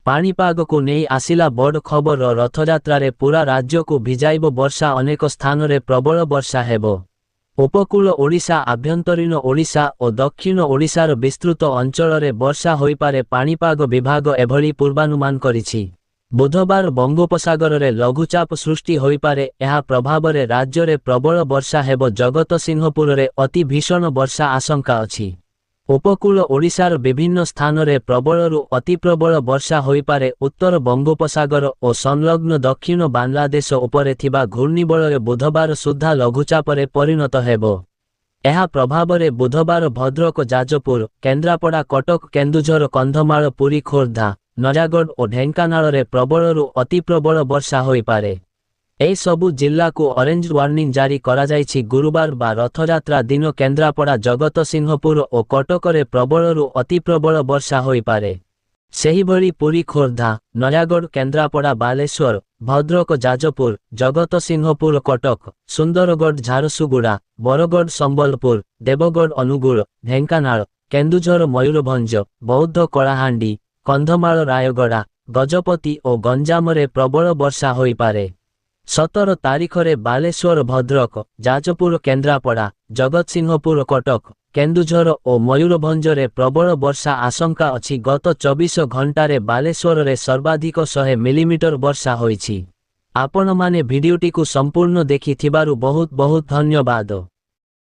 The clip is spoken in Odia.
पाणीपागକୁ ନେଇ ଆସିଲା ବଡ଼ ଖବର ରଥଯାତ୍ରାରେ ପୁରା ରାଜ୍ୟକୁ ଭିଜାଇବ ବର୍ଷା ଅନେକ ସ୍ଥାନରେ ପ୍ରବଳ ବର୍ଷା ହେବ। ଉପକୂଳ ଓଡ଼ିଶା ଆଭ୍ୟନ୍ତରୀଣ ଓଡ଼ିଶା ଓ ଦକ୍ଷିଣ ଓଡ଼ିଶାର ବିସ୍ତୃତ ଅଞ୍ଚଳରେ ବର୍ଷା ହୋଇପାରେ ପାଣିପାଗ ବିଭାଗ ଏଭଳି ପୂର୍ବାନୁମାନ କରିଛି। ବୁଧବାର ବଙ୍ଗୋପସାଗରରେ ଲଘୁଚାପ ସୃଷ୍ଟି ହୋଇପାରେ ଏହା ପ୍ରଭାବରେ ରାଜ୍ୟରେ ପ୍ରବଳ ବର୍ଷା ହେବ ଜଗତସିଂହପୁରରେ ଅତି ଭୀଷଣ ବର୍ଷା ଆଶଙ୍କା ଅଛି। ଉପକୂଳ ଓଡ଼ିଶାର ବିଭିନ୍ନ ସ୍ଥାନରେ ପ୍ରବଳରୁ ଅତି ପ୍ରବଳ ବର୍ଷା ହୋଇପାରେ ଉତ୍ତର ବଙ୍ଗୋପସାଗର ଓ ସଂଲଗ୍ନ ଦକ୍ଷିଣ ବାଂଲାଦେଶ ଉପରେ ଥିବା ଘୂର୍ଣ୍ଣିବଳୟ ବୁଧବାର ସୁଦ୍ଧା ଲଘୁଚାପରେ ପରିଣତ ହେବ। ଏହା ପ୍ରଭାବରେ ବୁଧବାର ଭଦ୍ରକ ଯାଜପୁର କେନ୍ଦ୍ରାପଡ଼ା କଟକ କେନ୍ଦୁଝର କନ୍ଧମାଳ ପୁରୀ ଖୋର୍ଦ୍ଧା ନୟାଗଡ଼ ଓ ଢେଙ୍କାନାଳରେ ପ୍ରବଳରୁ ଅତି ପ୍ରବଳ ବର୍ଷା ହୋଇପାରେ। ଏହି ସବୁ ଜିଲ୍ଲାକୁ ଅରେଞ୍ଜ ୱାର୍ଣ୍ଣିଂ ଜାରି କରାଯାଇଛି। ଗୁରୁବାର ବା ରଥଯାତ୍ରା ଦିନ କେନ୍ଦ୍ରାପଡ଼ା ଜଗତସିଂହପୁର ଓ କଟକରେ ପ୍ରବଳରୁ ଅତି ପ୍ରବଳ ବର୍ଷା ହୋଇପାରେ। ସେହିଭଳି ପୁରୀ ଖୋର୍ଦ୍ଧା ନୟାଗଡ଼ କେନ୍ଦ୍ରାପଡ଼ା ବାଲେଶ୍ୱର ଭଦ୍ରକ ଯାଜପୁର ଜଗତସିଂହପୁର କଟକ ସୁନ୍ଦରଗଡ଼ ଝାରସୁଗୁଡ଼ା ବରଗଡ଼ ସମ୍ବଲପୁର ଦେବଗଡ଼ ଅନୁଗୁଳ ଢେଙ୍କାନାଳ କେନ୍ଦୁଝର ମୟୂରଭଞ୍ଜ ବୌଦ୍ଧ କଳାହାଣ୍ଡି କନ୍ଧମାଳ ରାୟଗଡ଼ା ଗଜପତି ଓ ଗଞ୍ଜାମରେ ପ୍ରବଳ ବର୍ଷା ହୋଇପାରେ। 17 ତାରିଖରେ ବାଲେଶ୍ୱର ଭଦ୍ରକ ଯାଜପୁର କେନ୍ଦ୍ରାପଡ଼ା ଜଗତସିଂହପୁର କଟକ କେନ୍ଦୁଝର ଓ ମୟୂରଭଞ୍ଜରେ ପ୍ରବଳ ବର୍ଷା ଆଶଙ୍କା ଅଛି। ଗତ 24 ଘଣ୍ଟାରେ ବାଲେଶ୍ୱରରେ ସର୍ବାଧିକ 100 ମିଲିମିଟର ବର୍ଷା ହୋଇଛି। ଆପଣମାନେ ଭିଡିଓଟିକୁ ସମ୍ପୂର୍ଣ୍ଣ ଦେଖିଥିବାରୁ ବହୁତ ବହୁତ ଧନ୍ୟବାଦ।